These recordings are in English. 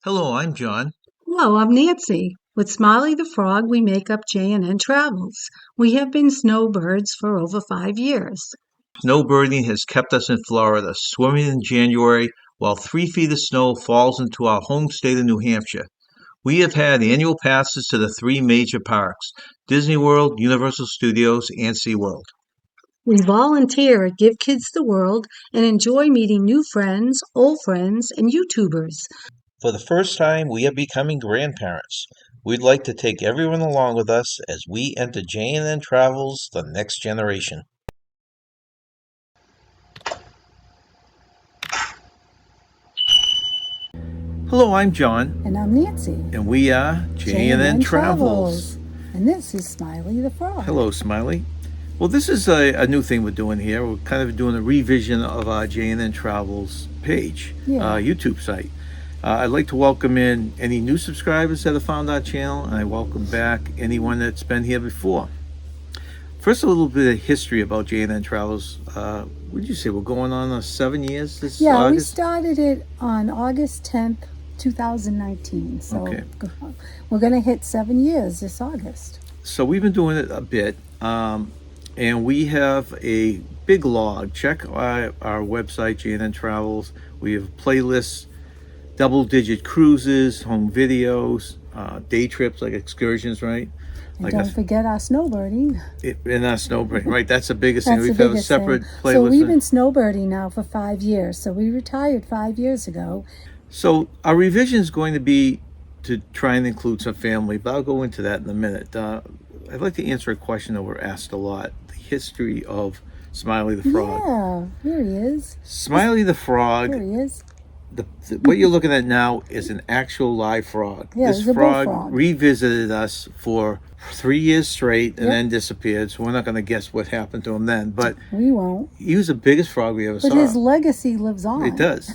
Hello, I'm John. Hello, I'm Nancy. With Smiley the Frog, we make up J&N Travels. We have been snowbirds for over 5 years. Snowbirding has kept us in Florida, swimming in January while 3 feet of snow falls into our home state of New Hampshire. We have had annual passes to the three major parks, Disney World, Universal Studios, and SeaWorld. We volunteer at Give Kids the World and enjoy meeting new friends, old friends, and YouTubers. For the first time, we are becoming grandparents. We'd like to take everyone along with us as we enter J&N Travels, the next generation. Hello, I'm John, And I'm Nancy. and we are J&N Travels. And this is Smiley the Frog. Hello, Smiley. Well, this is a new thing we're doing here. We're kind of doing a revision of our J&N Travels page, Yeah. YouTube site. I'd like to welcome in any new subscribers that have found our channel, and I welcome back anyone that's been here before. First, a little bit of history about J&N Travels. What did you say? We're going on 7 years this Yeah, we August? started it on August 10th, 2019. So Okay. we're going to hit 7 years this August. So we've been doing it a bit, and we have a big log. Check our website, J&N Travels. We have playlists, double-digit cruises, home videos, day trips like excursions, right? And Like don't forget our snowbirding. and our snowboarding, right? That's the biggest thing. That's We've the got a biggest separate thing. playlist. So we've been snowbirding now for 5 years. So we retired 5 years ago. So our revision is going to be to try and include some family, but I'll go into that in a minute. I'd like to answer a question that we're asked a lot: the history of Smiley the Frog. Yeah, here he is. Smiley the Frog. Here he is. What you're looking at now is an actual live frog. Yeah, This it's a frog bullfrog. revisited us for 3 years straight and Yep. then disappeared. So we're not going to guess what happened to him then. But We won't. he was the biggest frog we ever But saw. his legacy lives on. It does.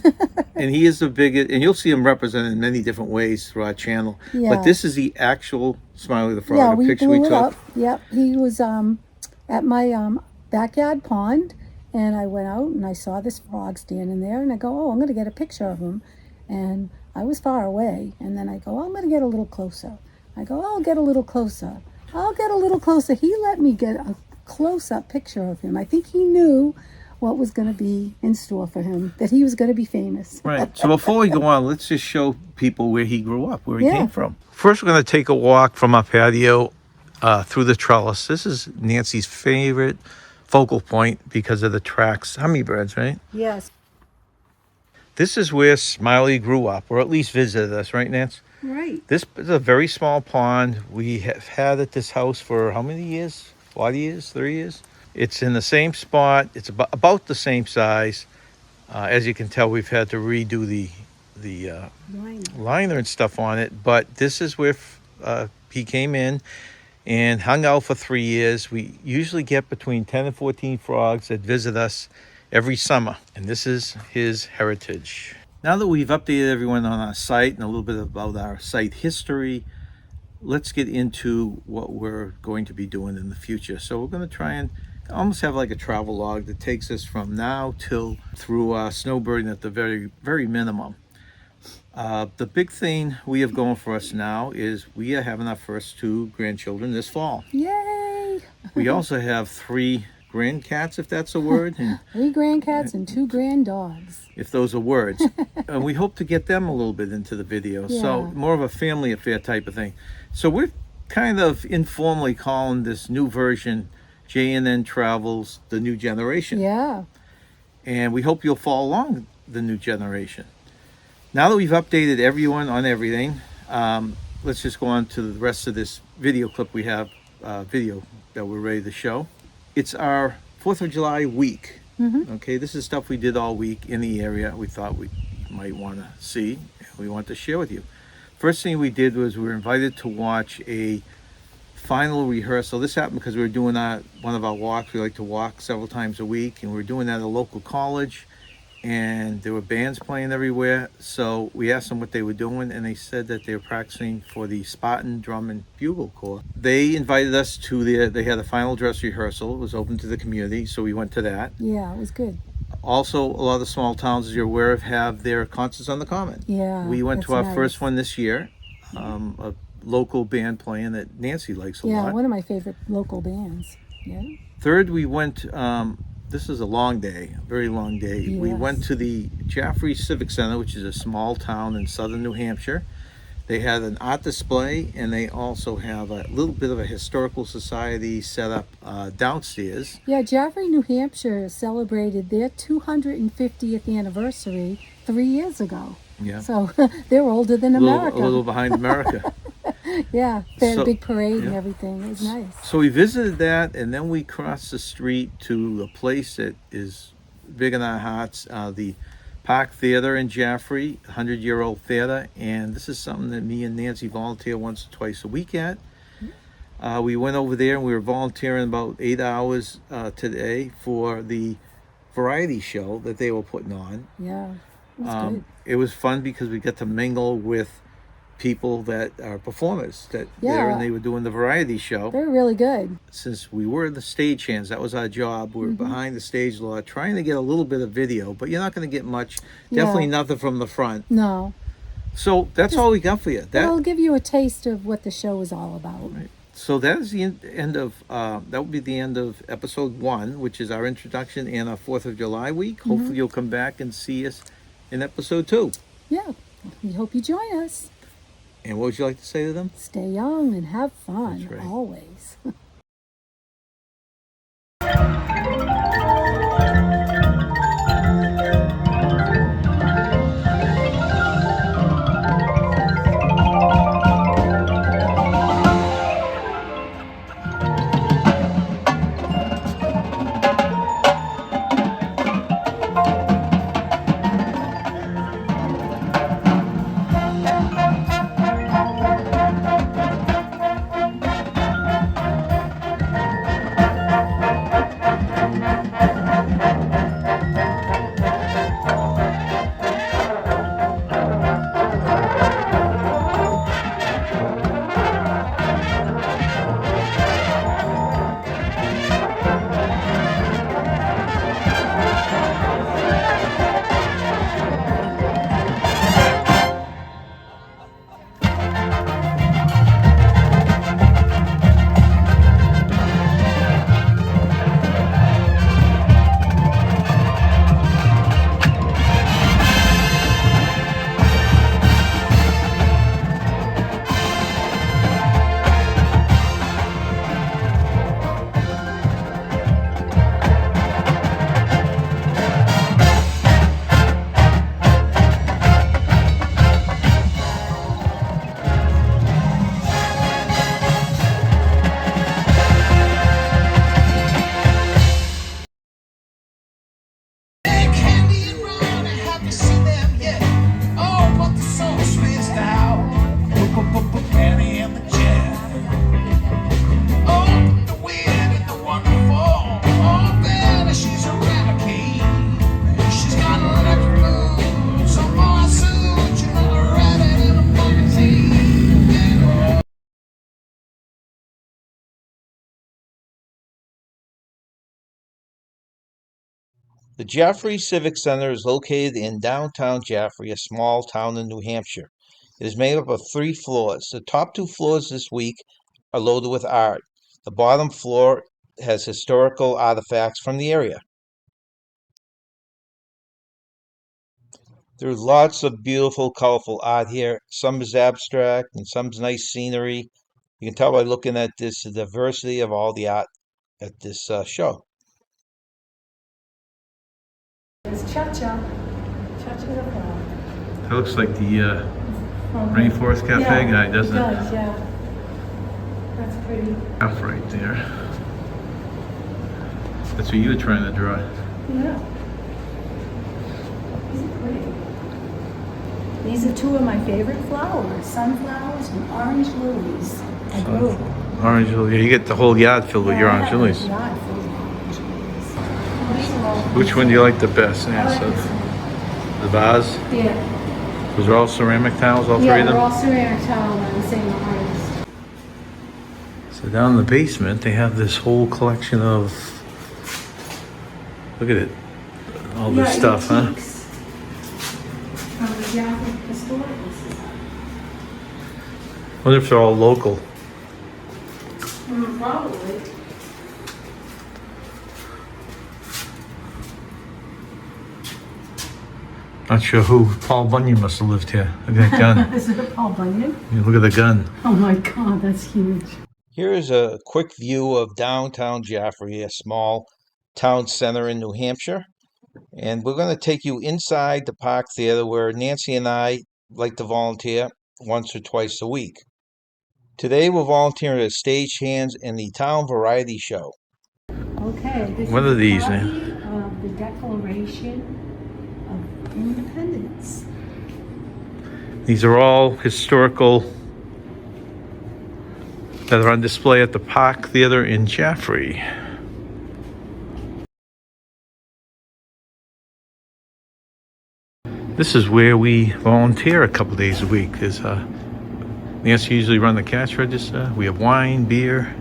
And he is the biggest, and you'll see him represented in many different ways through our channel. Yeah. But this is the actual Smiley the Frog, Yeah, a we picture blew we it took. up. Yep, he was at my backyard pond, and I went out and I saw this frog standing there, and I go, oh, I'm going to get a picture of him. And I was far away, and then I go, oh, I'm going to get a little closer. I go, oh, I'll get a little closer. I'll get a little closer. He let me get a close-up picture of him. I think he knew what was going to be in store for him, that he was going to be famous. Right. So before we go on, let's just show people where he grew up, where he Yeah. came from. First, we're going to take a walk from our patio through the trellis. This is Nancy's favorite focal point because of the tracks. Hummingbirds, right? Yes. This is where Smiley grew up, or at least visited us, right, Nance? Right. This is a very small pond. We have had at this house for how many years? 40 years? 30 years? It's in the same spot. It's about the same size. As you can tell, we've had to redo the liner and stuff on it. But this is where he came in and hung out for 3 years. We usually get between 10 and 14 frogs that visit us every summer. And this is his heritage. Now that we've updated everyone on our site and a little bit about our site history, let's get into what we're going to be doing in the future. So we're going to try and almost have like a travel log that takes us from now till through snowbirding at the very, very minimum. The big thing we have going for us now is we are having our first 2 grandchildren this fall. Yay! We also have 3 grandcats, if that's a word, and 3 grandcats and 2 granddogs. if those are words. And we hope to get them a little bit into the video. So Yeah. more of a family affair type of thing. So we're kind of informally calling this new version J&N Travels, the new generation. Yeah. And we hope you'll follow along the new generation. Now that we've updated everyone on everything, let's just go on to the rest of this video clip we have, video that we're ready to show. It's our 4th of July week. Okay, this is stuff we did all week in the area we thought we might want to see and we want to share with you. First thing we did was we were invited to watch a final rehearsal. This happened because we were doing one of our walks. We like to walk several times a week, and we were doing that at a local college, and there were bands playing everywhere. So we asked them what they were doing, and they said that they were practicing for the Spartan Drum and Bugle Corps. They invited us to they had a final dress rehearsal. It was open to the community, so we went to that. Yeah, it was good. Also, a lot of the small towns, as you're aware of, have their concerts on the Common. Yeah, We went to our that's first nice. one this year. A local band playing that Nancy likes a Yeah, lot. one of my favorite local bands. Yeah. Third, we went. This is a long day, a very long day. We went Yes. to the Jaffrey Civic Center, which is a small town in southern New Hampshire. They had an art display, and they also have a little bit of a historical society set up downstairs. Yeah, Jaffrey, New Hampshire celebrated their 250th anniversary 3 years ago. Yeah, So they're older than a America. little behind America. Yeah, they had a So, big parade and yeah. everything. It was nice. So we visited that, and then we crossed the street to a place that is big in our hearts, the Park Theater in Jaffrey, 100-year-old theater. And this is something that me and Nancy volunteer once or twice a week at. We went over there and we were volunteering about 8 hours today for the variety show that they were putting on. Yeah, it was good. It was fun because we got to mingle with people that are performers that there, and Yeah. they were doing the variety show. They're really good. Since we were the stagehands, that was our job. We were behind the stage a lot, trying to get a little bit of video, but you're not going to get much. Definitely Yeah. nothing from the front. No, So that's all we got for you. that'll give you a taste of what the show is all about. So that is the end of that will be the end of episode 1, which is our introduction and our 4th of July week. Hopefully you'll come back and see us in episode 2. Yeah, we hope you join us. And what would you like to say to them? Stay young and have fun That's right. always. The Jaffrey Civic Center is located in downtown Jaffrey, a small town in New Hampshire. It is made up of 3 floors. The top 2 floors this week are loaded with art. The bottom floor has historical artifacts from the area. There's lots of beautiful, colorful art here. Some is abstract and some's nice scenery. You can tell by looking at this the diversity of all the art at this show. It's Cha-Cha. Cha-Cha's a frog. That looks like the Rainforest Cafe guy, doesn't it? It does, yeah. That's pretty. Up right there. That's what you were trying to draw. Yeah. These are pretty. These are 2 of my favorite flowers, sunflowers and orange lilies. I grew. Orange lily. You get the whole yard filled with your orange lilies. Yeah, I filled with orange lilies. Which one do you like the best? I Yeah, like so this one. the vase. Yeah. Those are all ceramic tiles, all 3 Yeah, of they're them? all ceramic tile by the same artist. So down in the basement, they have this whole collection of, look at it, all this stuff, huh? Antiques from the Jaffrey Historical Society. Wonder if they're all local. Probably. Not sure who. Paul Bunyan must have lived here. Look at that gun. Is it a Paul Bunyan? Yeah, look at the gun. Oh my God, that's huge. Here is a quick view of downtown Jaffrey, a small town center in New Hampshire. And we're going to take you inside the Park Theater where Nancy and I like to volunteer once or twice a week. Today we're volunteering as stagehands in the Town Variety Show. Okay, this What is are these, a man? copy of the Declaration of Independence. These are all historical that are on display at the Park Theater in Jaffrey. This is where we volunteer a couple days a week. There's Nancy usually run the cash register. We have wine, beer,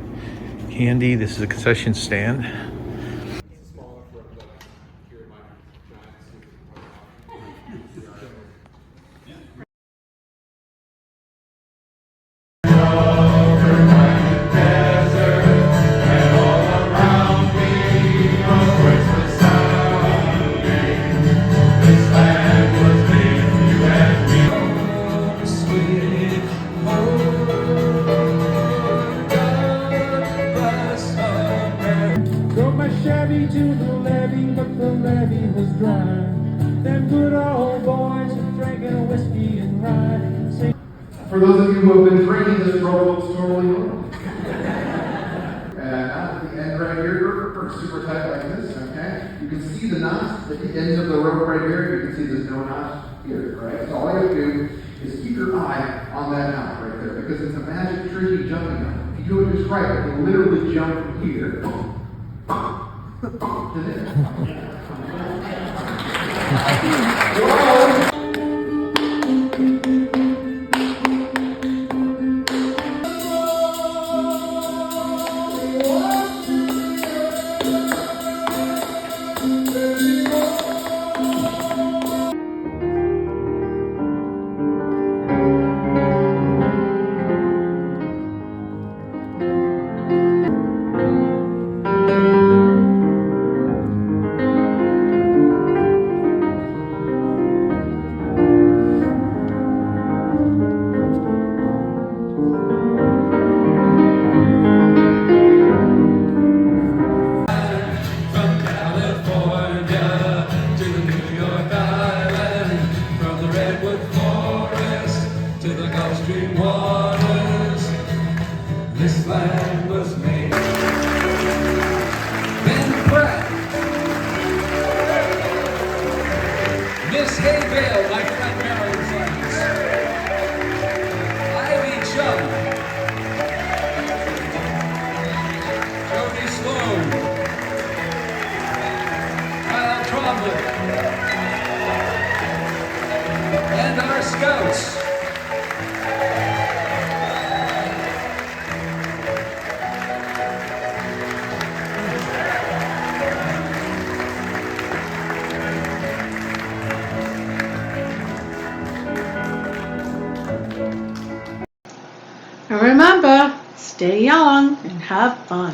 candy. This is a concession stand. To the levee, but the levee was dry. Them good old boys were drinking whiskey and rye. For those of you who have been drinking, this road looks totally normal. And out at the end right here, we're super tight like this, okay? You can see the notch at the ends of the rope right here. You can see there's no notch here, right? So all you have to do is keep your eye on that notch right there, because it's a magic tricky jumping knot. If you do it just right, you can literally jump from here to there. This land was made. Ben Pratt, Miss Haybale, my friend Marion Friends, Ivy Chung, Jody Sloan, Kyle Trombley, and our scouts. And remember, stay young and have fun.